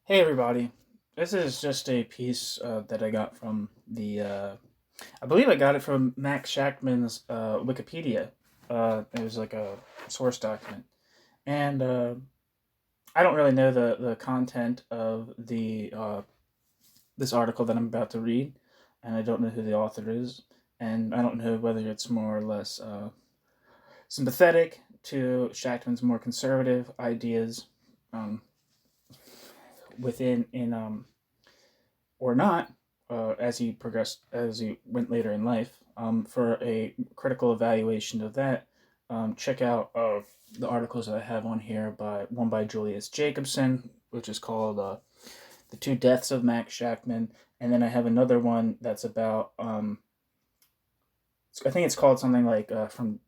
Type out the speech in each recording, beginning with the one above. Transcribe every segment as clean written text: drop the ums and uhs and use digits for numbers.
Hey everybody, this is just a piece that I got from I believe I got it from Max Shachtman's Wikipedia. It was like a source document. And I don't really know the content of this article that I'm about to read, and I don't know who the author is, and I don't know whether it's more or less sympathetic to Shachtman's more conservative ideas um, within in or not, as he went later in life. For a critical evaluation of that, check out the articles that I have on here one by Julius Jacobson, which is called "The Two Deaths of Max Shachtman," and then I have another one that's about I think it's called something like from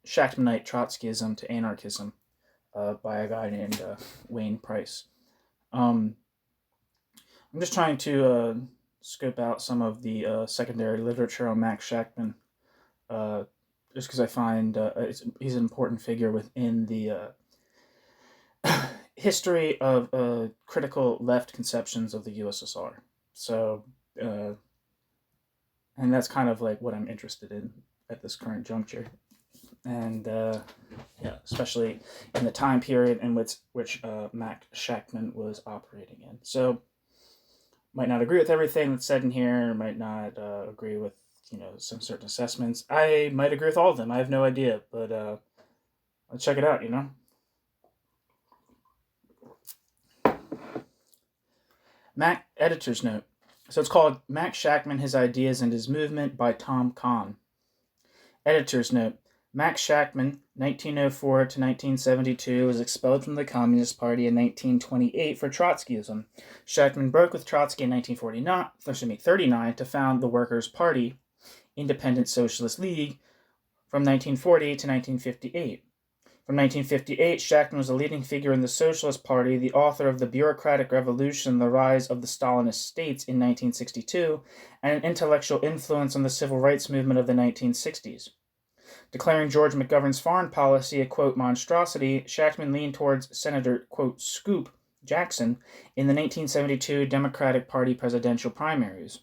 Shachtmanite Trotskyism to Anarchism by a guy named Wayne Price. Um, I'm just trying to scope out some of the secondary literature on Max Shachtman, uh, just because I find he's an important figure within the history of critical left conceptions of the USSR. So, uh, and that's kind of like what I'm interested in at this current juncture. And yeah, especially in the time period in which Max Shachtman was operating in. So, might not agree with everything that's said in here, might not agree with some certain assessments. I might agree with all of them. I have no idea, but let's check it out. Mac editor's note. So it's called Max Shachtman: His Ideas and His Movement by Tom Kahn. Editor's note. Max Shachtman, 1904 to 1972, was expelled from the Communist Party in 1928 for Trotskyism. Shachtman broke with Trotsky in 1939 to found the Workers' Party, Independent Socialist League, from 1940 to 1958. From 1958, Shachtman was a leading figure in the Socialist Party, the author of the Bureaucratic Revolution, the Rise of the Stalinist States in 1962, and an intellectual influence on the civil rights movement of the 1960s. Declaring George McGovern's foreign policy a, quote, monstrosity, Shachtman leaned towards Senator, quote, Scoop Jackson in the 1972 Democratic Party presidential primaries.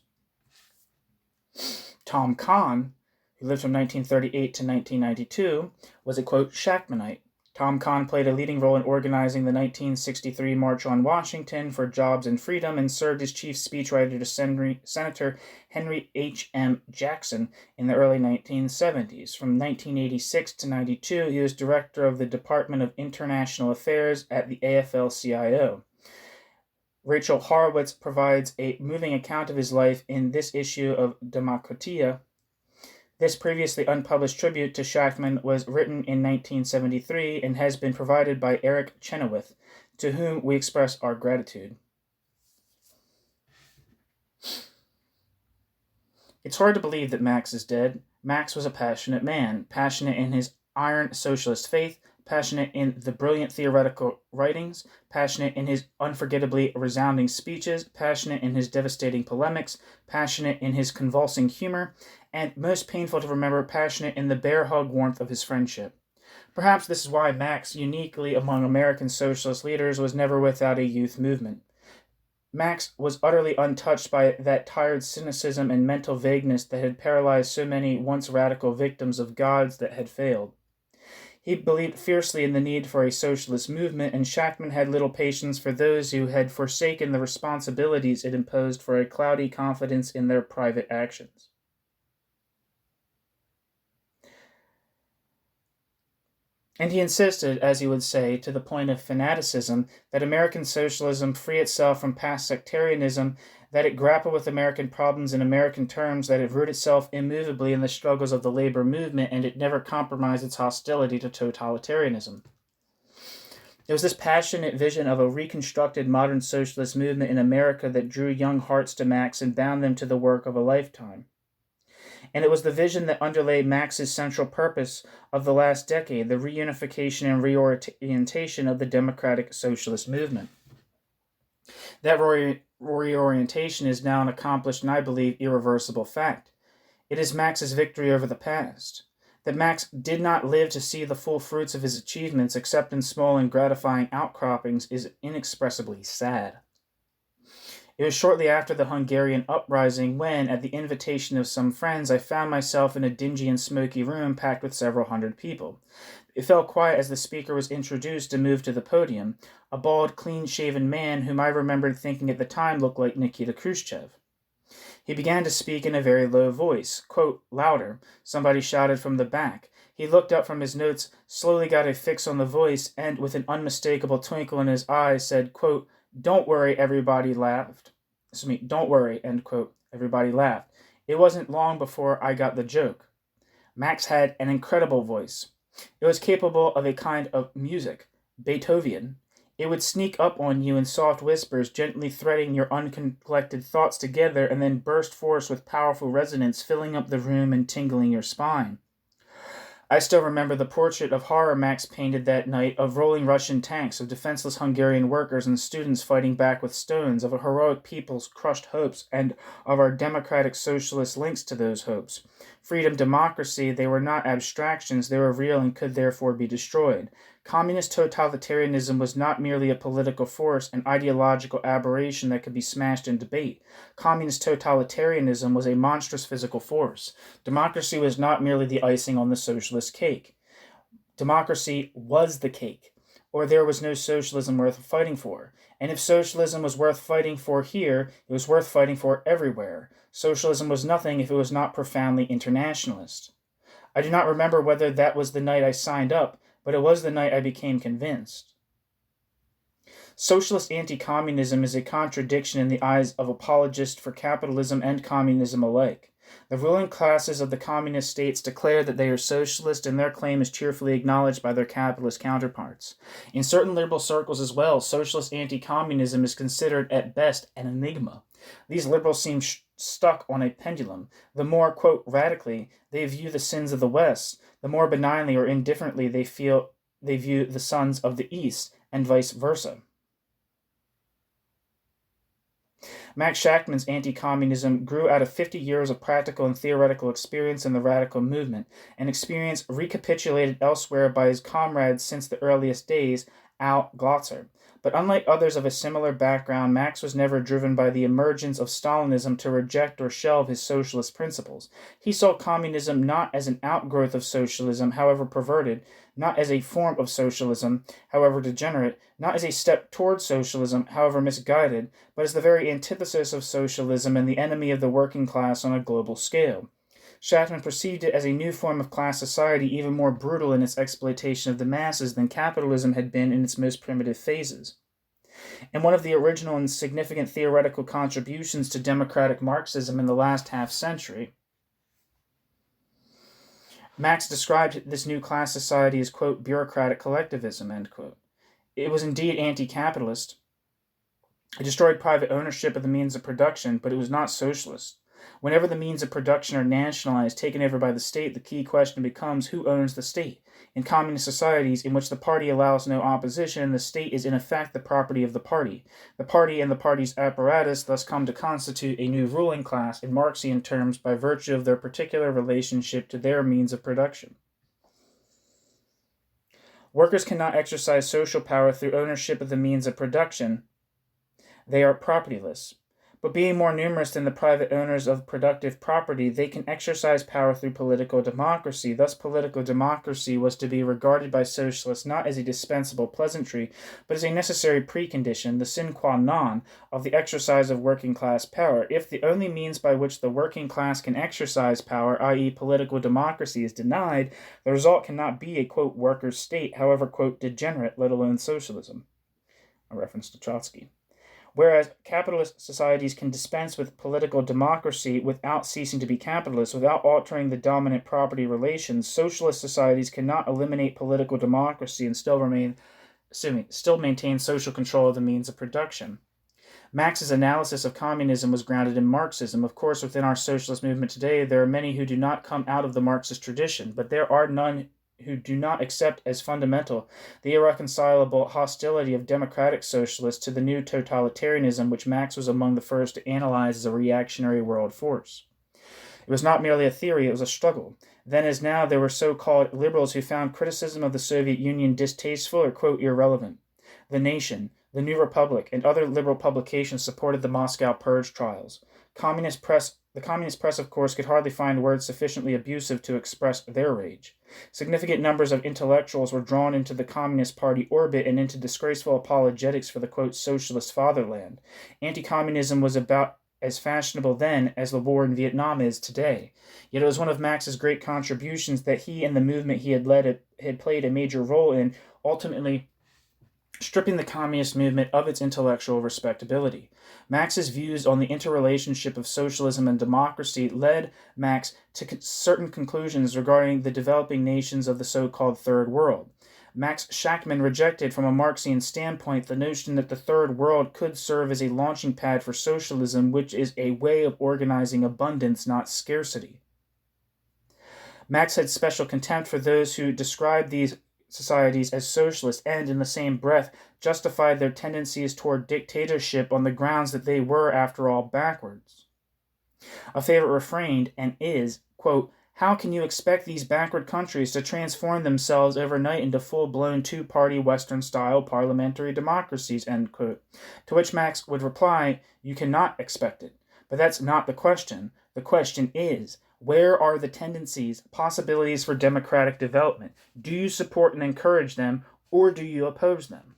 Tom Kahn, who lived from 1938 to 1992, was a, quote, Shachtmanite. Tom Kahn played a leading role in organizing the 1963 March on Washington for Jobs and Freedom and served as chief speechwriter to Senator Henry H. M. Jackson in the early 1970s. From 1986 to 92, he was director of the Department of International Affairs at the AFL-CIO. Rachelle Horowitz provides a moving account of his life in this issue of Democratiya. This previously unpublished tribute to Shachtman was written in 1973 and has been provided by Eric Chenoweth, to whom we express our gratitude. It's hard to believe that Max is dead. Max was a passionate man, passionate in his iron socialist faith, passionate in the brilliant theoretical writings, passionate in his unforgettably resounding speeches, passionate in his devastating polemics, passionate in his convulsing humor, and most painful to remember, passionate in the bear-hug warmth of his friendship. Perhaps this is why Max, uniquely among American socialist leaders, was never without a youth movement. Max was utterly untouched by that tired cynicism and mental vagueness that had paralyzed so many once radical victims of gods that had failed. He believed fiercely in the need for a socialist movement, and Shachtman had little patience for those who had forsaken the responsibilities it imposed for a cloudy confidence in their private actions. And he insisted, as he would say, to the point of fanaticism, that American socialism free itself from past sectarianism, that it grapple with American problems in American terms, that it root itself immovably in the struggles of the labor movement, and it never compromise its hostility to totalitarianism. It was this passionate vision of a reconstructed modern socialist movement in America that drew young hearts to Max and bound them to the work of a lifetime. And it was the vision that underlay Max's central purpose of the last decade, the reunification and reorientation of the democratic socialist movement. That reorientation is now an accomplished and, I believe, irreversible fact. It is Max's victory over the past. That Max did not live to see the full fruits of his achievements except in small and gratifying outcroppings is inexpressibly sad. It was shortly after the Hungarian uprising when, at the invitation of some friends, I found myself in a dingy and smoky room packed with several hundred people. It fell quiet as the speaker was introduced and moved to the podium, a bald, clean-shaven man whom I remembered thinking at the time looked like Nikita Khrushchev. He began to speak in a very low voice. Quote, louder, somebody shouted from the back. He looked up from his notes, slowly got a fix on the voice, and with an unmistakable twinkle in his eyes said, quote, don't worry, everybody laughed. Don't worry, end quote. Everybody laughed. It wasn't long before I got the joke. Max had an incredible voice. It was capable of a kind of music, Beethoven. It would sneak up on you in soft whispers, gently threading your uncollected thoughts together, and then burst forth with powerful resonance, filling up the room and tingling your spine. I still remember the portrait of horror Max painted that night of rolling Russian tanks, of defenseless Hungarian workers and students fighting back with stones, of a heroic people's crushed hopes, and of our democratic socialist links to those hopes. Freedom, democracy, they were not abstractions, they were real and could therefore be destroyed. Communist totalitarianism was not merely a political force, an ideological aberration that could be smashed in debate. Communist totalitarianism was a monstrous physical force. Democracy was not merely the icing on the socialist cake. Democracy was the cake, or there was no socialism worth fighting for. And if socialism was worth fighting for here, it was worth fighting for everywhere. Socialism was nothing if it was not profoundly internationalist. I do not remember whether that was the night I signed up, but it was the night I became convinced. Socialist anti-communism is a contradiction in the eyes of apologists for capitalism and communism alike. The ruling classes of the communist states declare that they are socialist, and their claim is cheerfully acknowledged by their capitalist counterparts. In certain liberal circles as well, socialist anti-communism is considered at best an enigma. These liberals seem stuck on a pendulum. The more, quote, radically they view the sins of the West, the more benignly or indifferently they view the sons of the East, and vice versa. Max Shachtman's anti-communism grew out of 50 years of practical and theoretical experience in the radical movement, an experience recapitulated elsewhere by his comrades since the earliest days, Al Glotzer. But unlike others of a similar background, Max was never driven by the emergence of Stalinism to reject or shelve his socialist principles. He saw communism not as an outgrowth of socialism, however perverted, not as a form of socialism, however degenerate, not as a step toward socialism, however misguided, but as the very antithesis of socialism and the enemy of the working class on a global scale. Shachtman perceived it as a new form of class society, even more brutal in its exploitation of the masses than capitalism had been in its most primitive phases. And one of the original and significant theoretical contributions to democratic Marxism in the last half-century, Max described this new class society as, quote, bureaucratic collectivism, end quote. It was indeed anti-capitalist. It destroyed private ownership of the means of production, but it was not socialist. Whenever the means of production are nationalized, taken over by the state, the key question becomes who owns the state. In communist societies in which the party allows no opposition, the state is in effect the property of the party. The party and the party's apparatus thus come to constitute a new ruling class in Marxian terms by virtue of their particular relationship to their means of production. Workers cannot exercise social power through ownership of the means of production. They are propertyless. But being more numerous than the private owners of productive property, they can exercise power through political democracy. Thus, political democracy was to be regarded by socialists not as a dispensable pleasantry, but as a necessary precondition, the sine qua non, of the exercise of working class power. If the only means by which the working class can exercise power, i.e. political democracy, is denied, the result cannot be a, quote, workers' state, however, quote, degenerate, let alone socialism. A reference to Trotsky. Whereas capitalist societies can dispense with political democracy without ceasing to be capitalist, without altering the dominant property relations, socialist societies cannot eliminate political democracy and still maintain social control of the means of production. Max's analysis of communism was grounded in Marxism. Of course, within our socialist movement today, there are many who do not come out of the Marxist tradition, but there are none who do not accept as fundamental the irreconcilable hostility of democratic socialists to the new totalitarianism which Max was among the first to analyze as a reactionary world force. It was not merely a theory, it was a struggle. Then as now, there were so-called liberals who found criticism of the Soviet Union distasteful or, quote, irrelevant. The Nation, the New Republic, and other liberal publications supported the Moscow Purge trials. The communist press, of course, could hardly find words sufficiently abusive to express their rage. Significant numbers of intellectuals were drawn into the Communist Party orbit and into disgraceful apologetics for the, quote, socialist fatherland. Anti-communism was about as fashionable then as the war in Vietnam is today. Yet it was one of Max's great contributions that he and the movement he had led had played a major role in ultimately stripping the communist movement of its intellectual respectability. Max's views on the interrelationship of socialism and democracy led Max to certain conclusions regarding the developing nations of the so-called Third World. Max Shachtman rejected from a Marxian standpoint the notion that the Third World could serve as a launching pad for socialism, which is a way of organizing abundance, not scarcity. Max had special contempt for those who described these societies as socialist and, in the same breath, justified their tendencies toward dictatorship on the grounds that they were, after all, backwards. A favorite refrain is, quote, how can you expect these backward countries to transform themselves overnight into full-blown two-party Western-style parliamentary democracies, end quote. To which Max would reply, you cannot expect it. But that's not the question. The question is, where are the tendencies, possibilities for democratic development? Do you support and encourage them, or do you oppose them?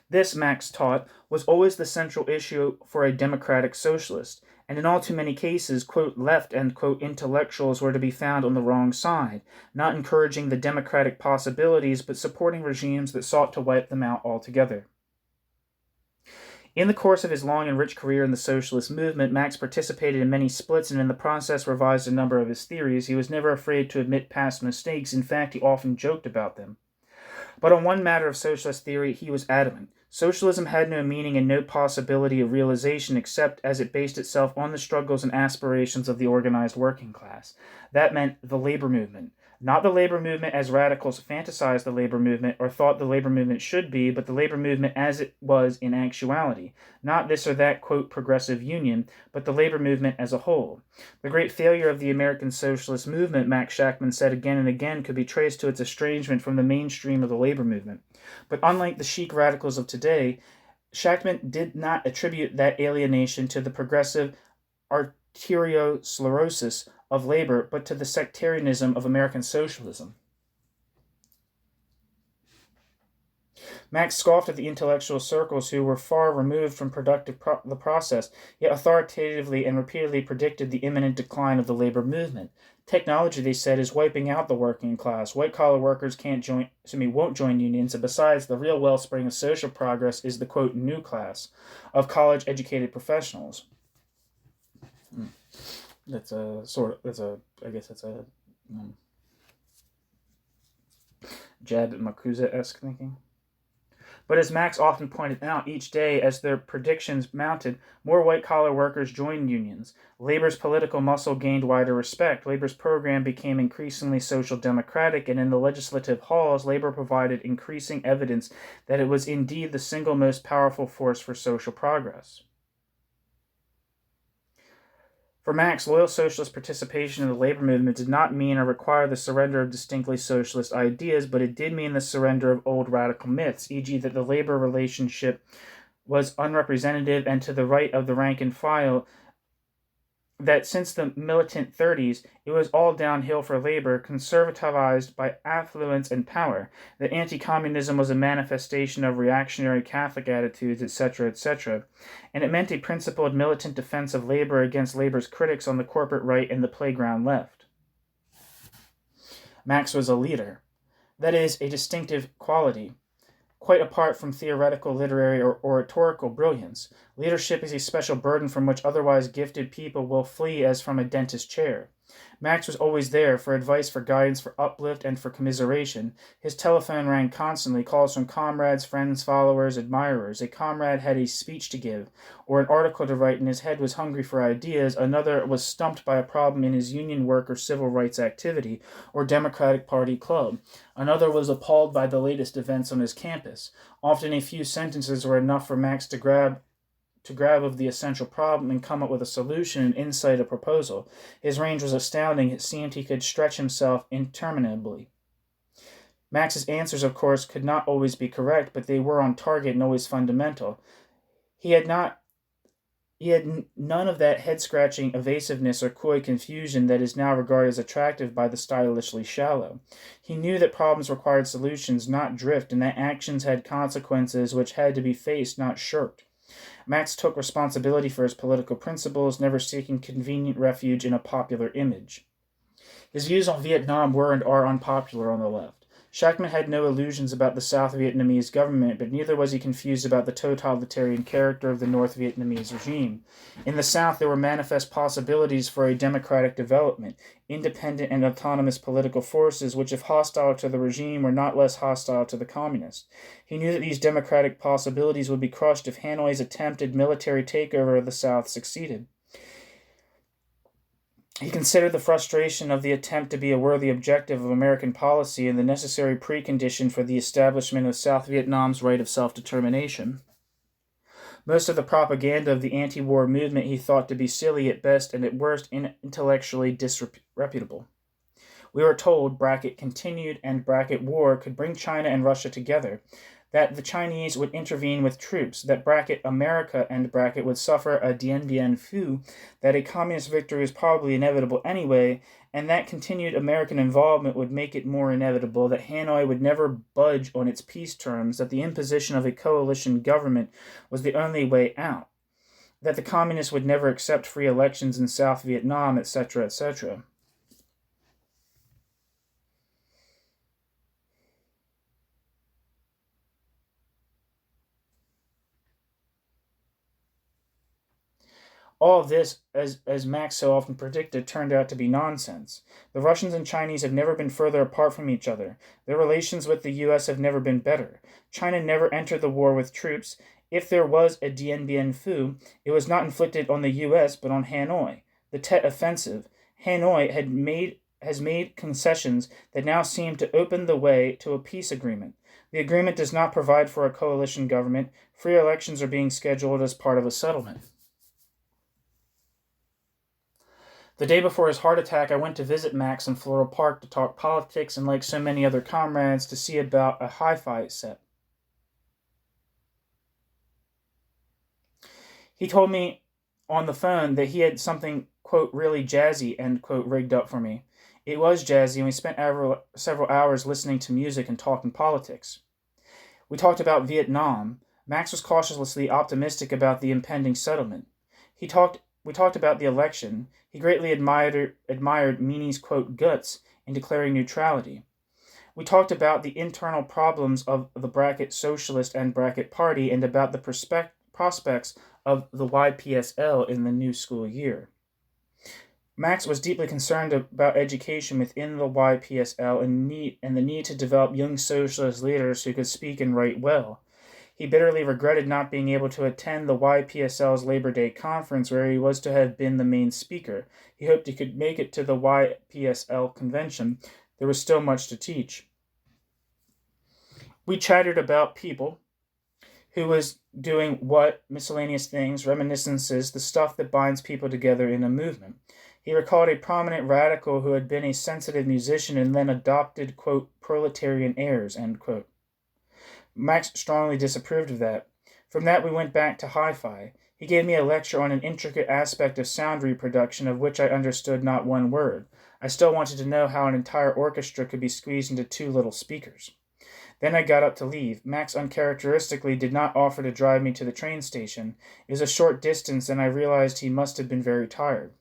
This, Max taught, was always the central issue for a democratic socialist, and in all too many cases, quote, left, end quote, intellectuals were to be found on the wrong side, not encouraging the democratic possibilities, but supporting regimes that sought to wipe them out altogether. In the course of his long and rich career in the socialist movement, Max participated in many splits and in the process revised a number of his theories. He was never afraid to admit past mistakes. In fact, he often joked about them. But on one matter of socialist theory, he was adamant. Socialism had no meaning and no possibility of realization except as it based itself on the struggles and aspirations of the organized working class. That meant the labor movement. Not the labor movement as radicals fantasized the labor movement or thought the labor movement should be, but the labor movement as it was in actuality. Not this or that, quote, progressive union, but the labor movement as a whole. The great failure of the American socialist movement, Max Shachtman said again and again, could be traced to its estrangement from the mainstream of the labor movement. But unlike the chic radicals of today, Shachtman did not attribute that alienation to the progressive arteriosclerosis of labor, but to the sectarianism of American socialism. Max scoffed at the intellectual circles who were far removed from the process, yet authoritatively and repeatedly predicted the imminent decline of the labor movement. Technology, they said, is wiping out the working class. White-collar workers won't join unions, and besides, the real wellspring of social progress is the, quote, new class of college-educated professionals. That's a jab at Marcuse-esque thinking. But as Max often pointed out, each day as their predictions mounted, more white-collar workers joined unions. Labor's political muscle gained wider respect. Labor's program became increasingly social democratic, and in the legislative halls, labor provided increasing evidence that it was indeed the single most powerful force for social progress. For Max, loyal socialist participation in the labor movement did not mean or require the surrender of distinctly socialist ideas, but it did mean the surrender of old radical myths, e.g. that the labor relationship was unrepresentative and to the right of the rank and file, that since the militant 30s, it was all downhill for labor, conservativized by affluence and power, that anti-communism was a manifestation of reactionary Catholic attitudes, etc., etc., and it meant a principled militant defense of labor against labor's critics on the corporate right and the playground left. Max was a leader. That is, a distinctive quality, quite apart from theoretical, literary, or oratorical brilliance. Leadership is a special burden from which otherwise gifted people will flee as from a dentist's chair. Max was always there for advice, for guidance, for uplift, and for commiseration. His telephone rang constantly, calls from comrades, friends, followers, admirers. A comrade had a speech to give, or an article to write, and his head was hungry for ideas. Another was stumped by a problem in his union work or civil rights activity, or Democratic Party club. Another was appalled by the latest events on his campus. Often a few sentences were enough for Max to grab to grab of the essential problem and come up with a solution and insight a proposal. His range was astounding. It seemed he could stretch himself interminably. Max's answers, of course, could not always be correct, but they were on target and always fundamental. He had none of that head-scratching evasiveness or coy confusion that is now regarded as attractive by the stylishly shallow. He knew that problems required solutions, not drift, and that actions had consequences which had to be faced, not shirked. Max took responsibility for his political principles, never seeking convenient refuge in a popular image. His views on Vietnam were and are unpopular on the left. Shachtman had no illusions about the South Vietnamese government, but neither was he confused about the totalitarian character of the North Vietnamese regime. In the South, there were manifest possibilities for a democratic development, independent and autonomous political forces which, if hostile to the regime, were not less hostile to the communists. He knew that these democratic possibilities would be crushed if Hanoi's attempted military takeover of the South succeeded. He considered the frustration of the attempt to be a worthy objective of American policy and the necessary precondition for the establishment of South Vietnam's right of self-determination. Most of the propaganda of the anti-war movement he thought to be silly at best and at worst intellectually disreputable. We were told, continued, and war could bring China and Russia together, that the Chinese would intervene with troops, that America and would suffer a Dien Bien Phu, that a communist victory was probably inevitable anyway, and that continued American involvement would make it more inevitable, that Hanoi would never budge on its peace terms, that the imposition of a coalition government was the only way out, that the communists would never accept free elections in South Vietnam, etc., etc. All of this, as Max so often predicted, turned out to be nonsense. The Russians and Chinese have never been further apart from each other. Their relations with the U.S. have never been better. China never entered the war with troops. If there was a Dien Bien Phu, it was not inflicted on the U.S., but on Hanoi. The Tet Offensive. Hanoi has made concessions that now seem to open the way to a peace agreement. The agreement does not provide for a coalition government. Free elections are being scheduled as part of a settlement. The day before his heart attack, I went to visit Max in Floral Park to talk politics and, like so many other comrades, to see about a hi-fi set. He told me on the phone that he had something, quote, really jazzy, end quote, rigged up for me. It was jazzy, and we spent several hours listening to music and talking politics. We talked about Vietnam. Max was cautiously optimistic about the impending settlement. We talked about the election. He greatly admired Meany's, quote, guts in declaring neutrality. We talked about the internal problems of the Socialist and Party and about the prospects of the YPSL in the new school year. Max was deeply concerned about education within the YPSL and the need to develop young socialist leaders who could speak and write well. He bitterly regretted not being able to attend the YPSL's Labor Day conference where he was to have been the main speaker. He hoped he could make it to the YPSL convention. There was still much to teach. We chattered about people, who was doing what, miscellaneous things, reminiscences, the stuff that binds people together in a movement. He recalled a prominent radical who had been a sensitive musician and then adopted, quote, proletarian airs, end quote. Max strongly disapproved of that. From that we went back to hi-fi. He gave me a lecture on an intricate aspect of sound reproduction of which I understood not one word. I still wanted to know how an entire orchestra could be squeezed into 2 little speakers. Then I got up to leave. Max uncharacteristically did not offer to drive me to the train station. It was a short distance, and I realized he must have been very tired.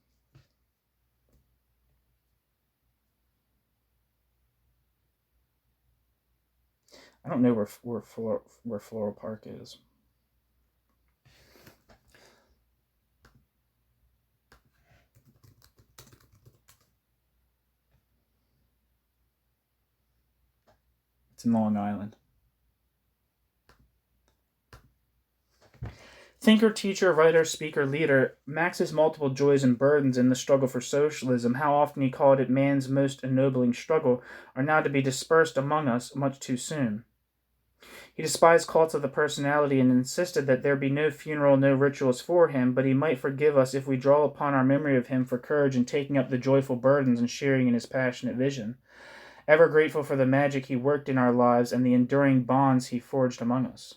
I don't know where Floral Park is. It's in Long Island. Thinker, teacher, writer, speaker, leader, Max's multiple joys and burdens in the struggle for socialism, how often he called it man's most ennobling struggle, are now to be dispersed among us much too soon. He despised cults of the personality and insisted that there be no funeral, no rituals for him, but he might forgive us if we draw upon our memory of him for courage in taking up the joyful burdens and sharing in his passionate vision. Ever grateful for the magic he worked in our lives and the enduring bonds he forged among us.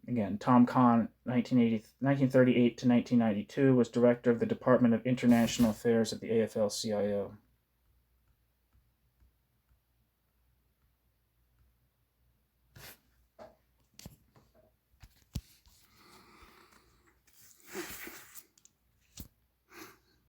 Again, Tom Kahn, 1938 to 1992, was director of the Department of International Affairs at the AFL-CIO.